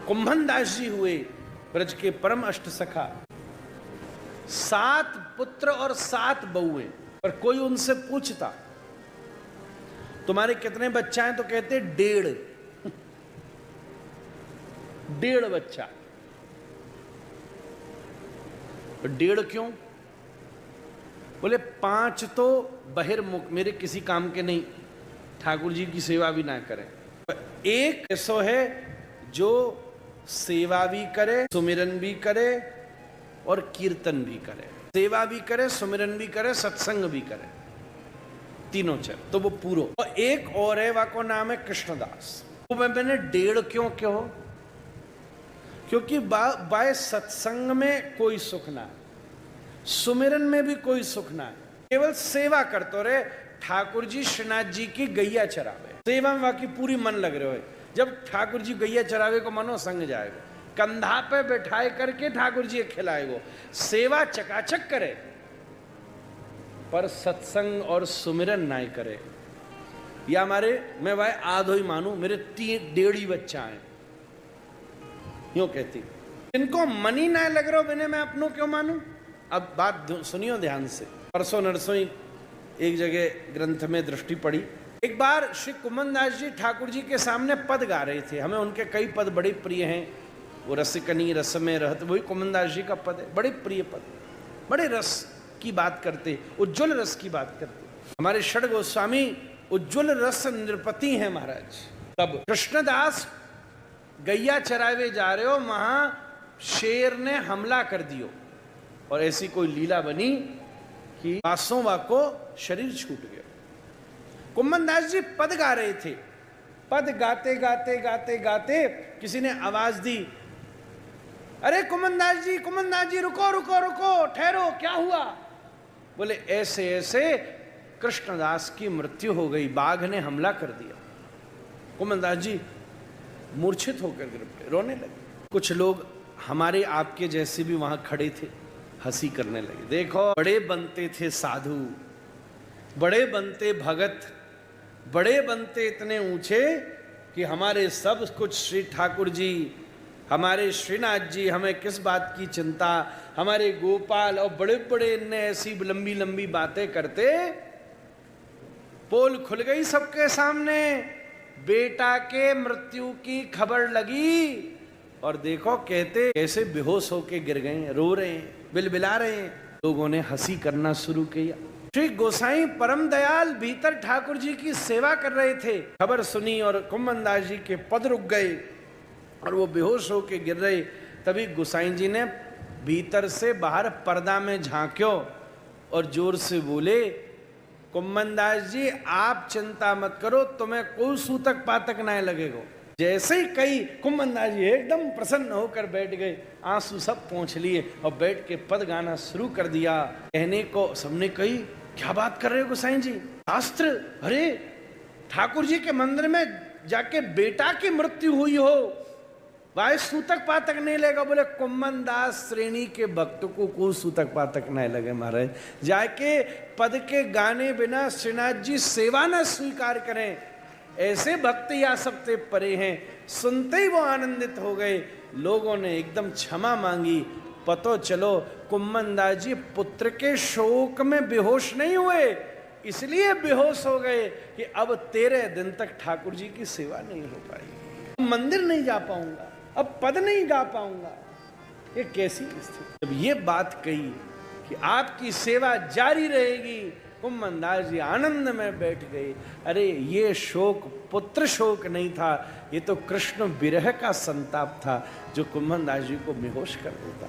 कुंभन दास जी हुए ब्रज के परम अष्ट सखा, 7 पुत्र और 7 बहुएं। पर कोई उनसे पूछता तुम्हारे कितने बच्चा हैं, तो कहते 1.5 बच्चा। 1.5 क्यों? बोले 5 तो बहिर्मुख, मेरे किसी काम के नहीं, ठाकुर जी की सेवा भी ना करें। एक ऐसा है जो सेवा भी करे, सुमिरन भी करे और कीर्तन भी करे। सेवा भी करे, सुमिरन भी करे, सत्संग भी करे, तीनों चल तो वो पूरो। और एक और है, वाको नाम है कृष्णदास। वो मैंने 1.5 क्यों क्योंकि बाय सत्संग में कोई सुख ना है, सुमिरन में भी कोई सुख ना है, केवल सेवा करते रहे। ठाकुर जी श्रीनाथ जी की गैया चरावे, सेवा में बाकी पूरी मन लग रहे हो। जब ठाकुर जी गैया चरावे को मनो संग जाएगा, कंधा पे बैठाए करके ठाकुर जी खिलाएगो, सेवा चकाचक करे, पर सत्संग और सुमिरन ना करे। या हमारे, मैं भाई आधो ही मानू, मेरे 1.5 बच्चा है, यूं कहती। इनको मन ही ना लग रहा, मैंने मैं अपनों क्यों मानू। अब बात सुनियो ध्यान से। परसों नरसों एक जगह ग्रंथ में दृष्टि पड़ी। एक बार श्री कुंभन दास जी ठाकुर जी के सामने पद गा रहे थे। हमें उनके कई पद बड़े प्रिय हैं। वो रसिकनी रस में रहत, वही कुंभन दास जी का पद है, बड़े प्रिय पद, बड़े रस की बात करते, उज्ज्वल रस की बात करते। हमारे षड गोस्वामी उज्ज्वल रस नृपति हैं महाराज। तब कृष्णदास गैया चरावे जा रहे हो, वहां शेर ने हमला कर दियो और ऐसी कोई लीला बनी कि बासों वाको शरीर छूट गया। कुंभन दास जी पद गा रहे थे। पद गाते गाते गाते गाते किसी ने आवाज दी, अरे कुंभन दास जी रुको रुको रुको, ठहरो, क्या हुआ। बोले ऐसे ऐसे कृष्णदास की मृत्यु हो गई, बाघ ने हमला कर दिया। कुंभन दास जी मूर्छित होकर गिर पड़े, रोने लगे। कुछ लोग हमारे आपके जैसे भी वहां खड़े थे, हंसी करने लगे। देखो, बड़े बनते थे साधु, बड़े बनते भगत, बड़े बनते इतने ऊंचे कि हमारे सब कुछ श्री ठाकुर जी, हमारे श्रीनाथ जी, हमें किस बात की चिंता, हमारे गोपाल, और बड़े बड़े इनने ऐसी लंबी लंबी बातें करते। पोल खुल गई सबके सामने, बेटा के मृत्यु की खबर लगी और देखो कहते कैसे बेहोश होके गिर गए, रो रहे हैं, बिलबिला रहे हैं। लोगों ने हंसी करना शुरू किया। श्री गोसाई परम दयाल भीतर ठाकुर जी की सेवा कर रहे थे, खबर सुनी और कुंभन दास जी के पद रुक गए और वो बेहोश होके गिर रहे। तभी गोसाई जी ने भीतर से बाहर पर्दा में झांक्यो और जोर से बोले, कुंभन दास जी आप चिंता मत करो, तुम्हें कोई सूतक पातक ना लगेगा। जैसे ही कही, कुंभन दास जी एकदम प्रसन्न होकर बैठ गए, आंसू सब पोंछ लिए और बैठ के पद गाना शुरू कर दिया। कहने को सबने कही, क्या बात कर रहे हो गोसाई जी, शास्त्र, अरे ठाकुर जी के मंदिर में जाके बेटा की मृत्यु हुई हो, भाई सूतक पातक नहीं लेगा। बोले कुंभन दास श्रेणी के भक्त को कोई सूतक पातक नहीं लगे महाराज, जाके पद के गाने बिना श्रीनाथ जी सेवा न स्वीकार करें, ऐसे भक्त या सबसे परे हैं। सुनते ही वो आनंदित हो गए। लोगों ने एकदम क्षमा मांगी। पतो चलो कुंभन दास जी पुत्र के शोक में बेहोश नहीं हुए, इसलिए बेहोश हो गए कि अब 13 दिन तक ठाकुर जी की सेवा नहीं हो पाई, मंदिर नहीं जा पाऊंगा, अब पद नहीं गा पाऊंगा। ये कैसी स्थिति। जब ये बात कही कि आपकी सेवा जारी रहेगी, कुंभन दास जी आनंद में बैठ गए। अरे ये शोक पुत्र शोक नहीं था, ये तो कृष्ण विरह का संताप था जो कुंभन दास जी को बेहोश कर देता।